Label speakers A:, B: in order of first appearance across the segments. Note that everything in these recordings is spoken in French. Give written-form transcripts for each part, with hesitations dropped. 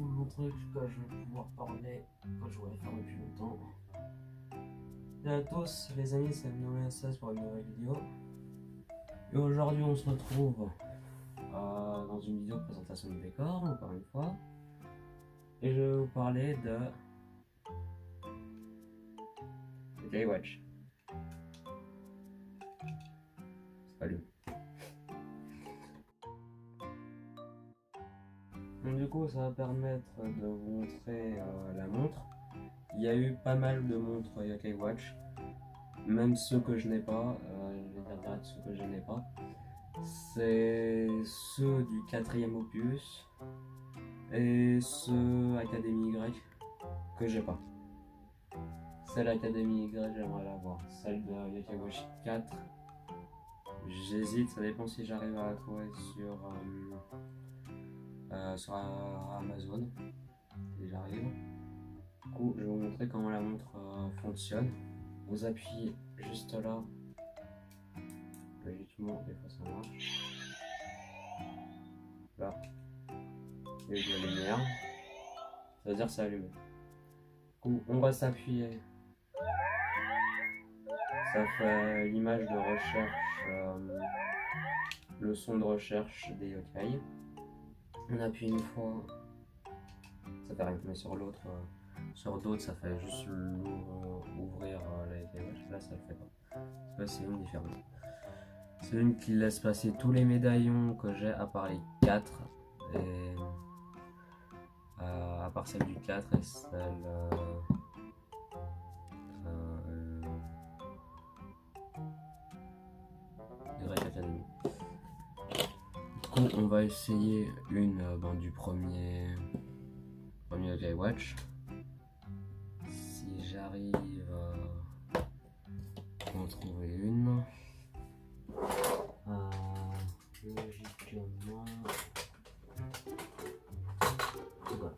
A: trouve mon truc que je vais pouvoir parler, que je voulais faire depuis longtemps. Et à tous les amis, c'est Noé16 pour une nouvelle vidéo. Et aujourd'hui on se retrouve dans une vidéo de présentation de décor, encore une fois. Et je vais vous parler de Gaywatch. C'est pas lui. Donc du coup ça va permettre de vous montrer la montre. Il y a eu pas mal de montres Yokai Watch, même ceux que je n'ai pas, je vais dire direct ceux que je n'ai pas. C'est ceux du 4e opus et ceux Académie Y que j'ai pas. Celle Académie Y j'aimerais l'avoir, celle de Yokai Watch 4 j'hésite, ça dépend si j'arrive à la trouver sur Amazon, si j'arrive. Du coup, je vais vous montrer comment la montre fonctionne. Vous appuyez juste là. Logiquement, des fois ça marche. Là, il y a eu de la lumière. Ça veut dire que c'est allumé. Du coup, on va s'appuyer. Ça fait l'image de recherche, le son de recherche des yokai. On appuie une fois. Ça fait rien, mais sur l'autre. Sur d'autres, ça fait juste ouvrir la Yokai Watch. Là, ça le fait pas. C'est une différente. C'est une qui laisse passer tous les médaillons que j'ai, à part les 4. Et à part celle du 4 et celle. De Great Academy. Du coup, on va essayer une du premier Yokai Watch. Si j'arrive à en trouver une, logiquement, voilà.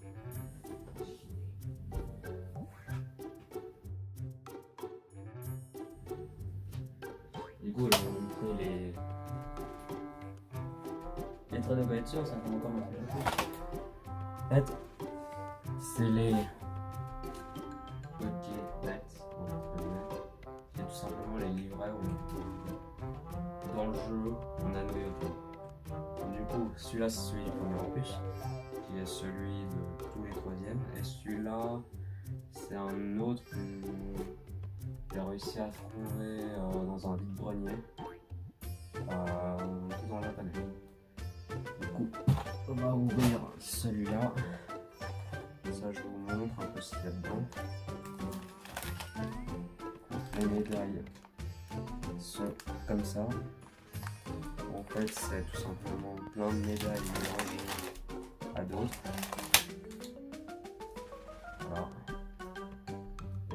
A: Du coup, je vais vous montrer les traits de voiture, ça fait encore montrer la chose. En fait, c'est les c'est tout simplement les livrets où dans le jeu on a nos yokai. Du coup, celui-là c'est celui du premier opus, qui est celui de tous les 3e, et celui-là c'est un autre que j'ai réussi à trouver dans un vide-grenier, tout en japonais. Du coup, on va ouvrir celui-là. Ça, je vous montre un peu ce qu'il y a dedans. Les médailles sont comme ça. En fait, c'est tout simplement plein de médailles mélangées à d'autres. Voilà.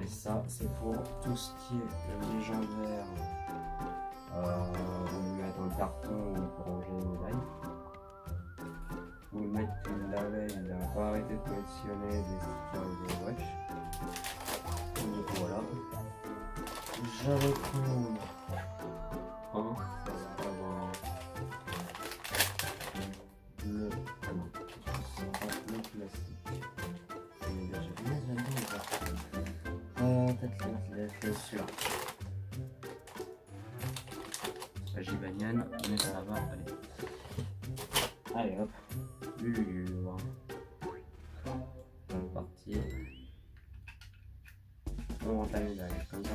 A: Et ça, c'est pour tout ce qui est le légendaire. On le met dans le carton pour ranger les médailles. Ou le mec qui l'avait, il n'a pas arrêté de collectionner des stickers de Watch. Du coup, voilà. Je retrouve un, ça va avoir le. Ah non, ce sera le plastique. Et déjà, j'aime bien peut-être celui-là. C'est pas Gibanian, mais ça va aller. Allez hop. On va partir. On rentre la médaille comme ça.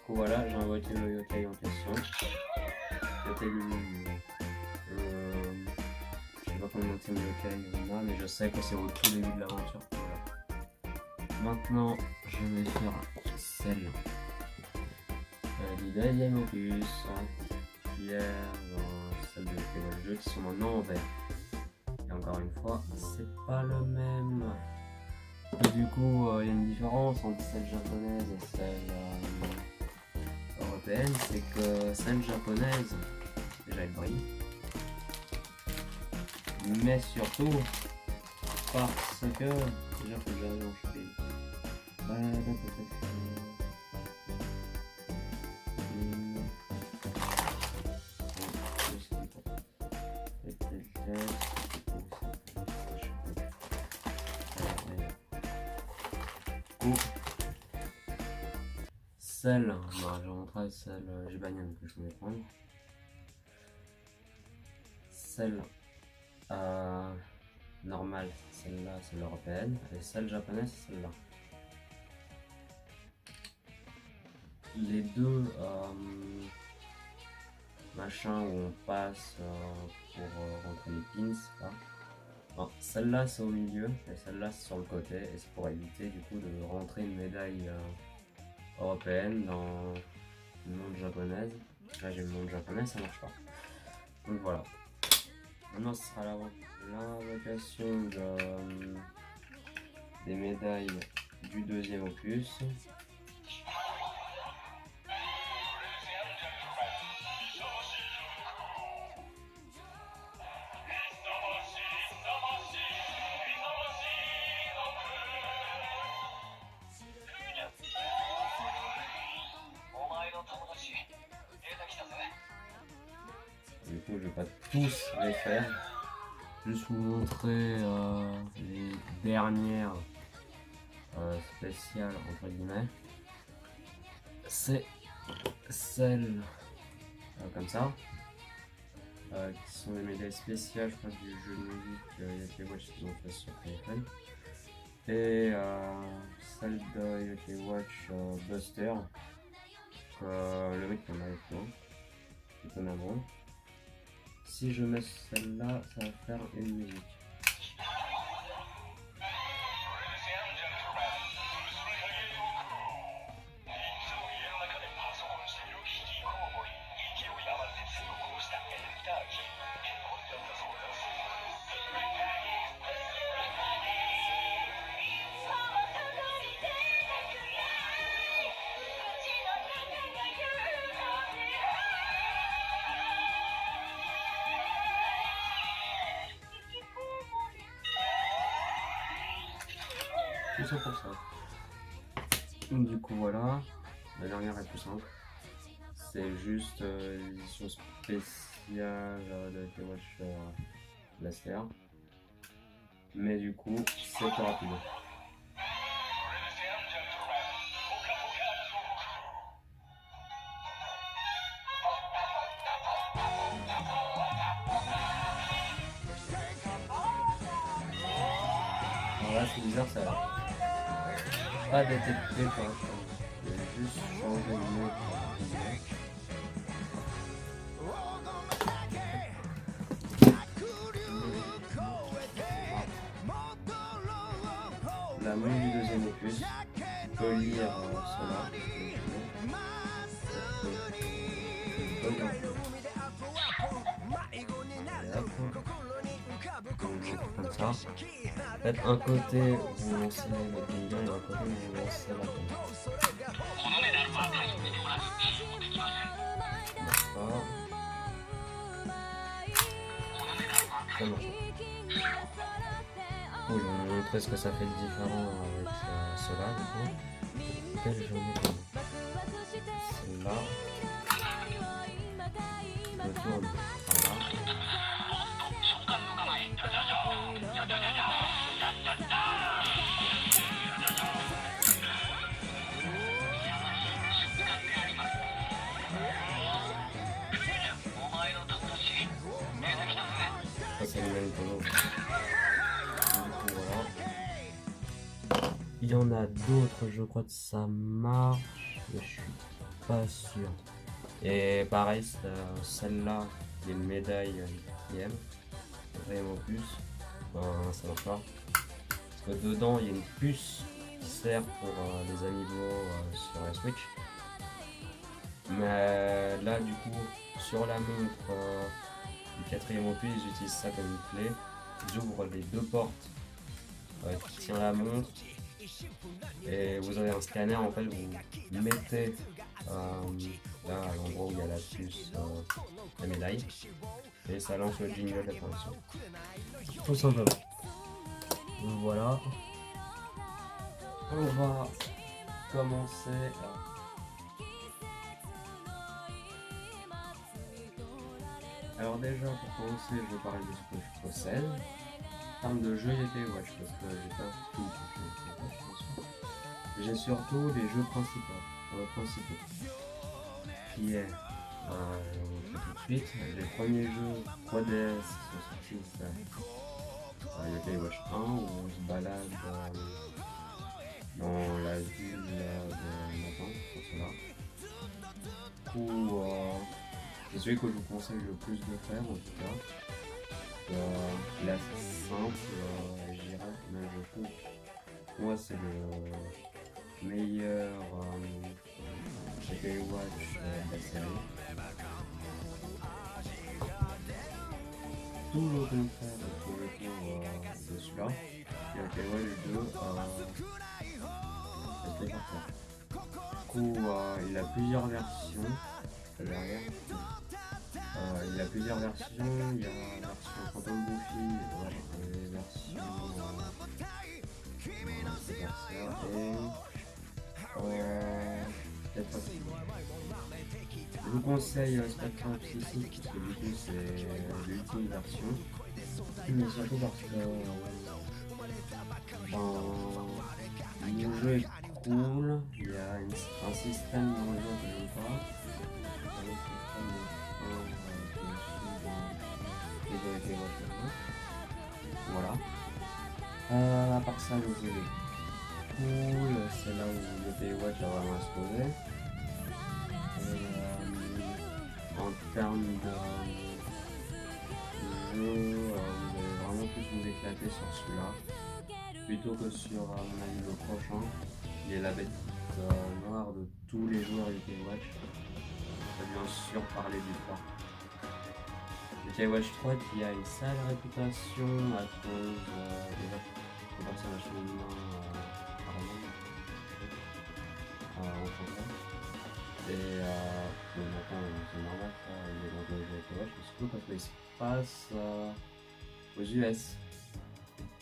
A: Voilà, j'ai invoqué le yokai en question. C'était je sais pas combien de yokai on a, mais je sais que c'est au tout début de l'aventure. Voilà. Maintenant, je vais faire celle du 2e opus, qui est celle de Yokai Watch qui sont maintenant en vert. Et encore une fois, c'est pas le même. Et du coup, il y a une différence entre celle japonaise et celle européenne, c'est que celle japonaise, déjà elle brille, mais surtout parce que déjà faut que j'arrive en choper. Celle, non, j'ai rentré celle, j'ai banane que je voulais prendre. Celle normale, celle-là, c'est l'européenne, et celle japonaise, c'est celle-là. Les deux machins où on passe pour rentrer les pins, là. Bon, celle-là c'est au milieu et celle-là c'est sur le côté, et c'est pour éviter du coup de rentrer une médaille européenne dans une montre japonaise. Là j'ai une montre japonaise, ça marche pas. Donc voilà. Maintenant ce sera l'invocation des médailles du deuxième opus. Du coup, je vais pas tous les faire, juste vous montrer les dernières spéciales entre guillemets. C'est celles comme ça, qui sont les médailles spéciales, je crois, du jeu de musique Yokai Watch qu'ils ont fait sur téléphone. Et celle de Yokai Watch Buster, le mec qu'on a avec moi, étonnamment. Si je mets celle-là, ça va faire une musique. Tout ça pour ça. Du coup voilà, la dernière est plus simple. C'est juste l'édition spéciale de Yokai Watch Blaster. Mais du coup, c'est plus rapide. Alors là, c'est bizarre, ça va pas détecté quand je vais juste changer le mot. La main du deuxième opus, on peut lire cela. Comme ça. Faites un côté où vous lancez le pinguin et un côté où vous lancez la pingue. Ça marche. Oh, je vais vous montrer ce que ça fait de différent avec cela du coup. Quelle journée celle-là. Je tourne par là. Ça c'est le même tonneau. Voilà. Il y en a d'autres, je crois que ça marche, mais je suis pas sûr. Et pareil, celle-là, qui est une médaille quatrième opus, ça marche pas. Parce que dedans, il y a une puce qui sert pour les amiibo sur la Switch. Mais là, du coup, sur la montre du quatrième opus, j'utilise ça comme une clé. J'ouvre les deux portes qui tient la montre. Et vous avez un scanner, en fait, vous mettez là à l'endroit où il y a la puce, la médaille, et ça lance le jingle d'apparition. Tout simplement. Donc voilà. On va commencer. Alors déjà pour commencer, je vais parler de ce que je possède. En termes de jeux Yokai Watch, parce que j'ai pas tout Yokai Watch, bien sûr. J'ai surtout les jeux principaux. Qui est, tout de suite, les premiers jeux 3DS sont sortis, c'est Yokai Watch 1 où on se balade dans la ville de Nathan, pour cela. Où c'est celui que je vous conseille le plus de faire en tout cas. Il est assez simple, je dirais, mais je trouve moi c'est le meilleur Yokai Watch de la série. Tout le contraire de celui-là. Yokai Watch 2 c'était parfait. Du coup, il a plusieurs versions derrière. Il a plusieurs versions, il y a la version Phantom Buffy, les versions peut-être aussi. Je vous conseille Spectrum Psychic parce que du coup c'est l'ultime version, mais surtout parce que le jeu est cool, il y a un système dans le jeu que j'aime pas. Voilà. À part ça, le jeu est cool, c'est là où le Yokai Watch a vraiment explosé. En termes de jeu, vous allez vraiment plus vous éclater sur celui-là, plutôt que sur mon avis le prochain, qui est la bête noire de tous les joueurs Yokai Watch. On va bien sûr parler du 3. Yokai Watch 3 qui a une sale réputation à cause des personnages féminins en français. Et bon, maintenant c'est normal ça, il est dans le jeu Yokai Watch, mais surtout parce qu'il se passe aux US,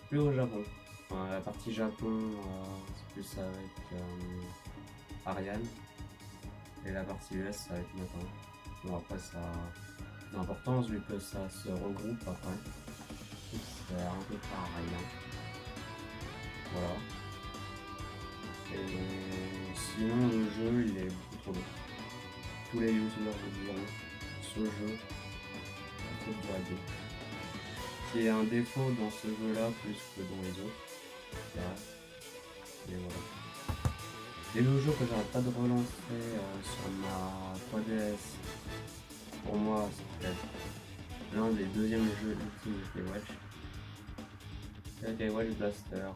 A: plus au Japon. Enfin, la partie Japon, c'est plus avec Ariane, et la partie US, c'est avec Nathan. Bon, après, ça a d'importance vu que ça se regroupe après. C'est un peu pareil. Voilà. Et sinon, le jeu, il est beaucoup trop long. Tous les youtubeurs vous diront ce jeu est trop dragué. Qui est un défaut dans ce jeu-là plus que dans les autres. Et voilà. Et le jeu que j'arrête pas de relancer sur ma 3DS, pour moi, c'est l'un des deuxièmes jeux ultimes de Yokai Watch. C'est Yokai Watch Blaster.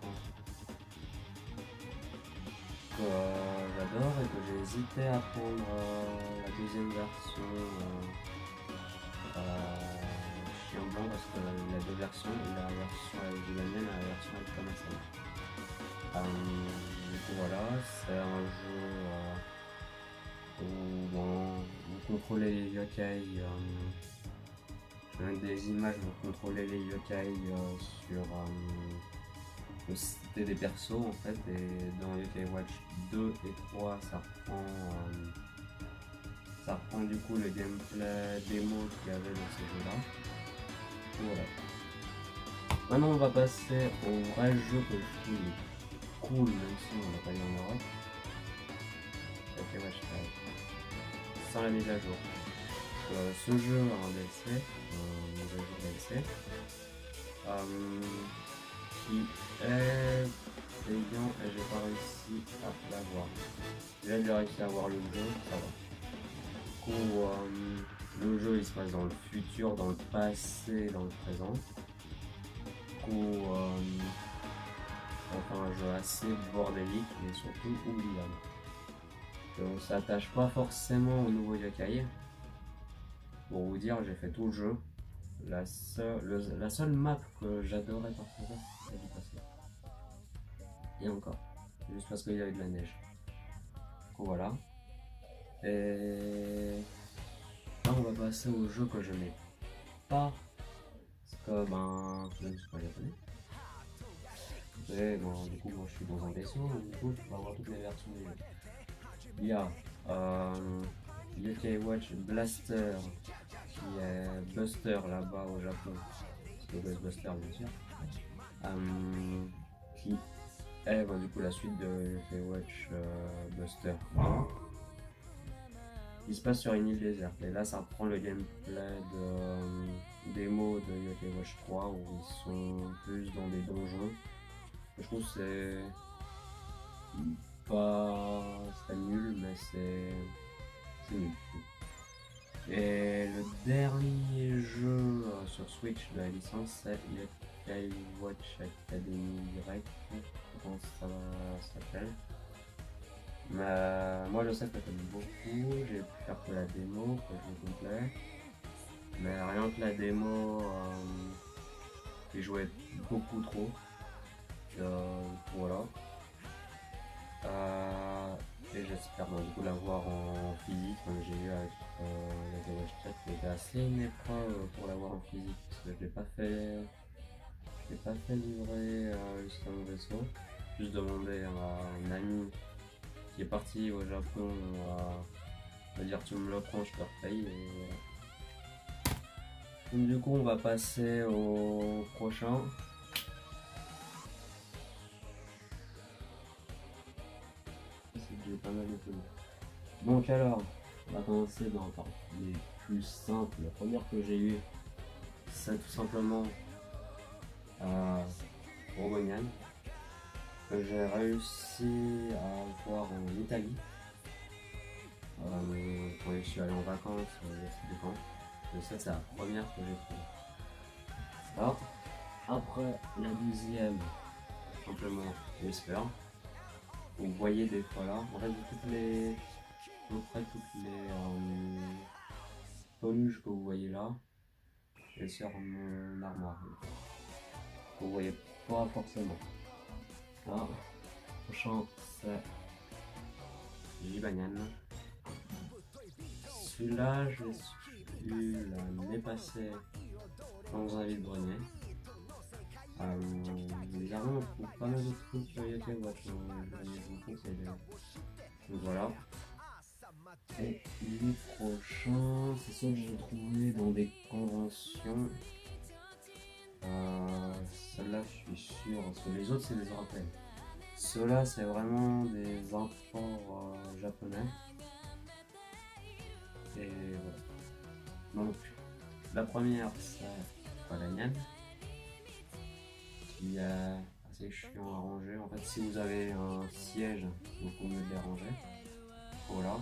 A: Que j'adore et que j'ai hésité à prendre la deuxième version chien blanc parce que il y a deux versions, la version avec Gilanian et la version avec Thomas. Du coup voilà, c'est un jeu où vous contrôlez les yokai, je vais mettre des images, vous contrôlez les yokai sur le citer des persos en fait, et dans Yokai Watch 2 et 3 ça reprend du coup le gameplay démo qu'il y avait dans ces jeux là. Voilà. Maintenant on va passer au vrai jeu que je trouve cool, même si on l'a pas eu en Europe. Yokai Watch 4 sans la mise à jour. Ce jeu a un DLC, mise à jour DLC, qui est payant et j'ai pas réussi à l'avoir. J'ai déjà réussi à avoir le jeu, ça va. Du coup, le jeu il se passe dans le futur, dans le passé, dans le présent. Du coup, enfin un jeu assez bordélique et surtout oubliable. On s'attache pas forcément au nouveau yokai. Pour vous dire, j'ai fait tout le jeu. La seule map que j'adorais par contre, c'est celle du passé. Et encore, juste parce qu'il y avait de la neige. Du coup, voilà. Et là on va passer au jeu que je n'ai pas. Parce que je ne suis pas japonais. Et bon, du coup moi je suis dans un vaisseau, du coup je peux avoir toutes les versions des jeux. Il y a UK Watch Blaster qui est Buster là-bas au Japon, c'est Ghostbuster bien sûr, qui est du coup la suite de UK Watch Buster 1, qui se passe sur une île déserte. Et là ça reprend le gameplay de démo de UK Watch 3 où ils sont plus dans des donjons. Je trouve que c'est pas nul, mais c'est nul. Et le dernier jeu sur Switch de la licence, c'est Yokai Watch Academy Direct, je pense que ça s'appelle. Mais moi je sais que j'aime beaucoup, j'ai pu faire que la démo, que le jeu complet. Mais rien que la démo, j'ai joué beaucoup trop. Voilà. Et j'espère du coup l'avoir en physique, comme j'ai eu avec la Watch 4, qui était assez une épreuve pour l'avoir en physique, parce que je l'ai pas fait livrer jusqu'à mon vaisseau. Juste demander à un ami qui est parti au Japon à me dire tu me le prends, je te repaye. Et voilà. Donc du coup on va passer au prochain. J'ai pas mal de choses. Donc alors, on va commencer par les plus simples. La première que j'ai eue, c'est tout simplement Romagnan, que j'ai réussi à voir en Italie. Quand je suis allé en vacances il y a 5 ans. Je sais que c'est la première que j'ai trouvée. Alors, après la deuxième, simplement Whisper. Vous voyez des fois là, en fait à peu près toutes les peluches que vous voyez là, et sur mon armoire. Vous voyez pas forcément. Là, prochain c'est Jibanyan. Celui-là, je l'ai eu l'année passée dans un vide-grenier. Bizarrement, on trouve pas mal de trucs sur YouTube, donc voilà. Et les prochains, c'est ceux que j'ai trouvés dans des conventions. Celle-là, je suis sûr, parce que les autres, c'est des européennes. Ceux-là, c'est vraiment des imports japonais. Et voilà. Donc, la première, c'est Paganian, qui est assez chiant à ranger. En fait, si vous avez un siège, vous pouvez les ranger. Voilà.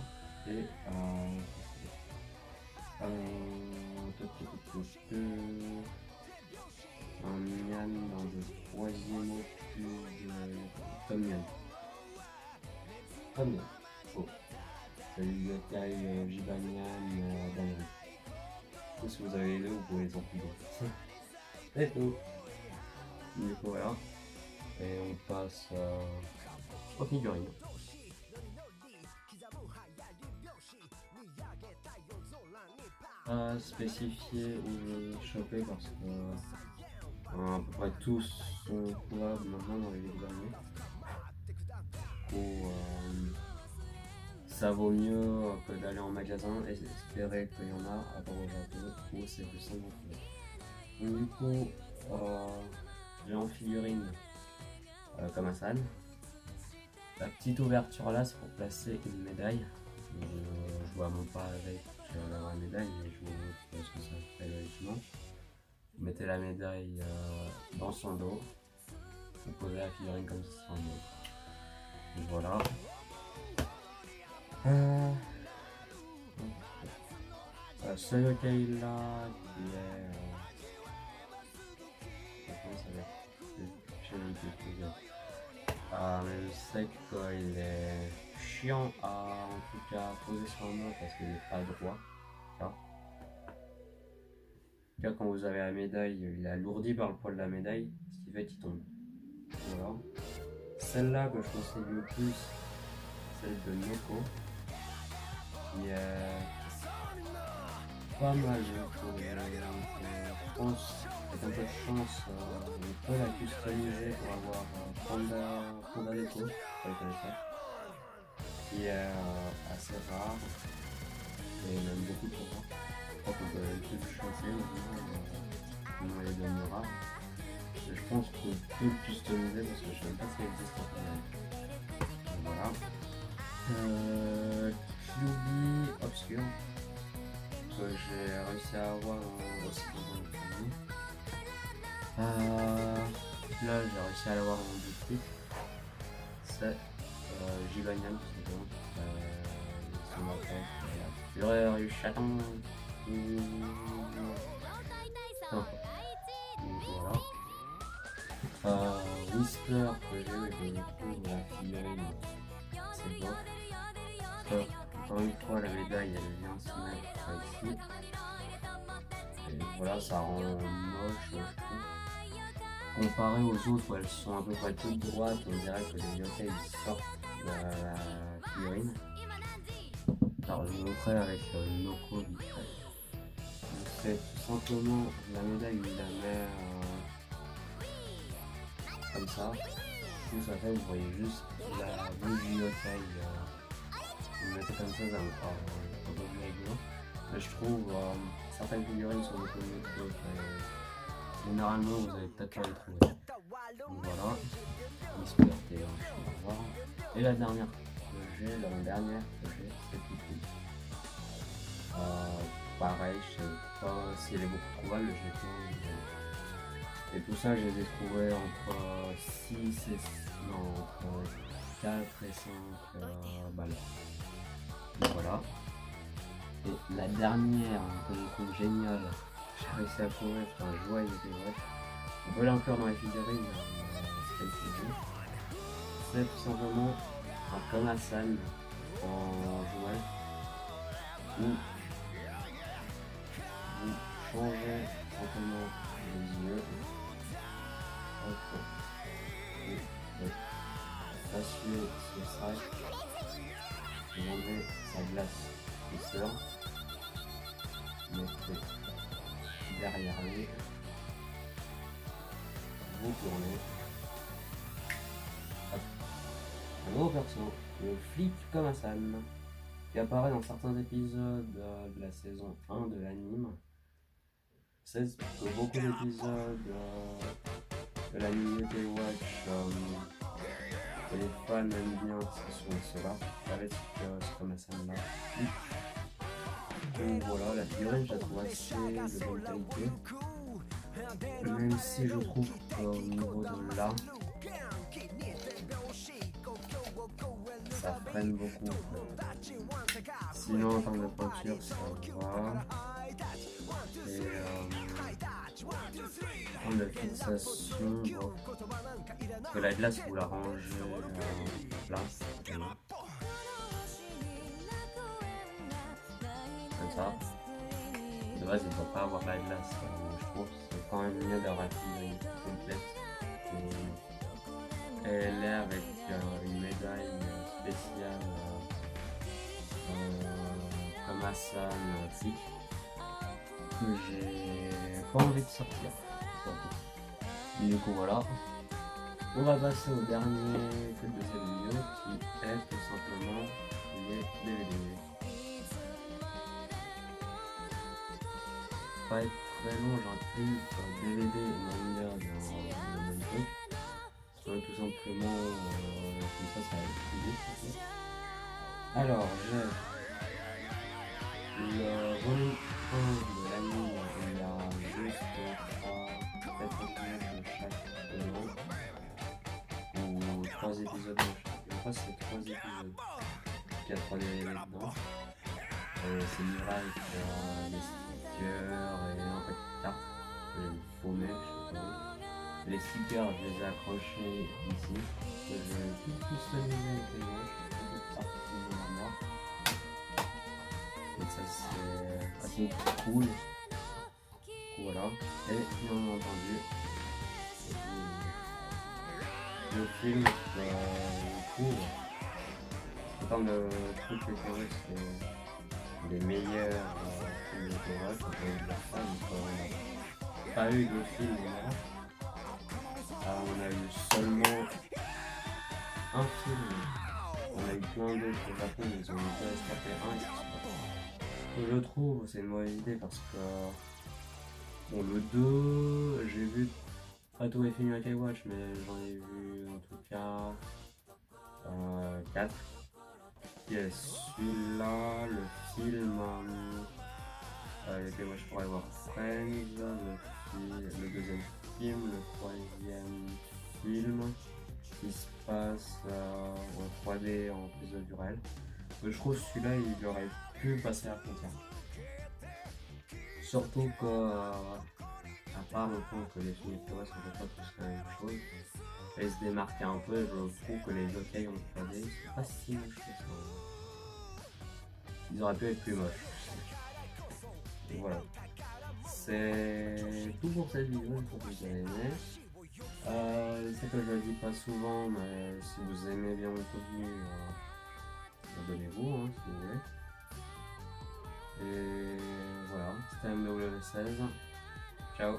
A: Et un Mian dans le troisième opus de Tom Mian. Tom Mian. Oh. C'est le Yokai Jibanyan Danri. Si vous avez les deux, vous pouvez les empiler. Et tout. Du coup, voilà. Et on passe aux figurines. Pas spécifié où j'ai chopé parce que à peu près tous sont trouvables maintenant dans les derniers. Ça vaut mieux que d'aller en magasin et espérer qu'il y en a à part au Japon où c'est plus simple. Donc du coup, j'ai en figurine comme Hassan. La petite ouverture là, c'est pour placer une médaille. Je vois même pas avec la médaille, mais je vous montre ce que ça fait logiquement. Vous mettez la médaille dans son dos, vous posez la figurine comme ça sur le dos. Donc voilà. Ce yokai là qui est je sais qu'il est chiant à en tout cas poser sur moi parce qu'il n'est pas droit. Là. Là, quand vous avez la médaille, il est alourdi par le poids de la médaille, ce qui fait qu'il tombe. Voilà. Celle-là que je conseille le plus, celle de Noko, qui est pas mal, je trouve. Je pense, avec un peu de chance, on peut la customiser pour avoir Panda Neko, pas connaître, qui est assez rare, et même beaucoup trop rare. Je crois qu'on peut tout changer maintenant, elle est devenue rare. Et je pense qu'on peut le customiser parce que je sais même pas si ça existe en fait. Voilà. QB Obscure, que j'ai réussi à avoir aussi dans le premier. Là j'ai réussi à l'avoir en boutique. C'est Givanian tout simplement. Son attaque, la fureur du chaton. Donc voilà. Whisper que j'ai eu et que je trouve la figurine, c'est beau. Encore une fois, la médaille elle vient se mettre ici. Et voilà, ça rend moche, je trouve. Comparé aux autres où elles sont à peu près toutes droites, on dirait que les yokai sortent de la figurine. Alors je vous montrerai avec Noko vite fait. C'est tout simplement la médaille, il la met comme ça. Tout ça fait, vous voyez juste la bougie yokai. Vous le mettez comme ça me paraît un peu plus rigolo. Mais je trouve certaines figurines sont beaucoup mieux que d'autres. Généralement, vous allez peut-être pas les trouver. Donc voilà. Whisper qui est blanche. Et la dernière que j'ai, l'avant-dernière que j'ai, c'est Pipi. Pareil, je sais pas si elle est beaucoup trouvable, j'ai pas. Et tout ça, je les ai trouvés entre 6 et non, entre 4 et 5 balles. Donc voilà. Et la dernière que je trouve géniale, j'ai réussi à trouver, enfin joie et ouais. On peut l'inclure dans les figurines, c'est tout simplement un Komasan en jouet où vous changez simplement les yeux. Vous passez ce sac, vous enlevez sa glace douceur, mettez derrière lui, vous tournez. Hop. Un nouveau perso, le flic Komasan, qui apparaît dans certains épisodes de la saison 1 de l'anime. C'est que beaucoup d'épisodes de l'anime Yokai Watch que les fans aiment bien, ce sont ceux-là, avec ce Komasan là. Donc voilà, la figurine je la trouve assez de bonne qualité. Même si je trouve qu'au niveau de là, ça freine beaucoup. Sinon en termes de peinture ça va. Et en termes de fixation, bon, que la glace vous la rangez en place. Comme ça. De base il ne faut pas avoir la glace. Je trouve que c'est quand même mieux d'avoir la figurine complète. Elle est avec une médaille spéciale Komasan flic que j'ai pas envie de sortir. Du coup voilà. On va passer au dernier truc de cette vidéo qui est tout simplement les DVD. Pas être très long, j'aurais pu faire DVD et manga dans le même truc. Tout simplement, comme ça va être plus vite. Alors, j'ai le volume 1 de l'anime, il y a juste 4 épisodes de chaque élément. Ou 3 épisodes de chaque. Je crois que c'est 3 épisodes. Il y a 3 DVD dedans. C'est livré avec des stickers et un peu de cartes. J'ai paumé, je sais pas. Les stickers, je les ai accrochés ici. Je vais tout customiser avec les gauches. Donc ça c'est assez cool. Voilà. Et bien entendu, le film court. En termes de trucs préférés, les meilleurs films Yokai Watch, on peut dire ça, donc on n'a pas eu de film Yokai. On a eu seulement un film, on a eu plein d'autres au Japon, ils ont déjà escapé un, ils sont pas. Je trouve c'est une mauvaise idée parce que bon, le 2, j'ai vu pas tous les films Yokai Watch, mais j'en ai vu en tout cas 4. Il y a celui-là, le film Yokai Watch pour aller voir Friends, le deuxième film, le troisième film qui se passe en 3D en prise de vue réelle. Je trouve celui-là il aurait pu passer la frontière. Surtout que à part le point que les films Yokai Watch sont pas tous la même chose, ils se démarquent un peu et je trouve que les yokai en 3D c'est pas si moche que ça. Ils auraient pu être plus moches. Et voilà. C'est tout pour cette vidéo, j'espère que vous avez aimé. Je sais que je le dis pas souvent, mais si vous aimez bien mon contenu, abonnez-vous hein, si vous voulez. Et voilà, c'était MW16. Ciao.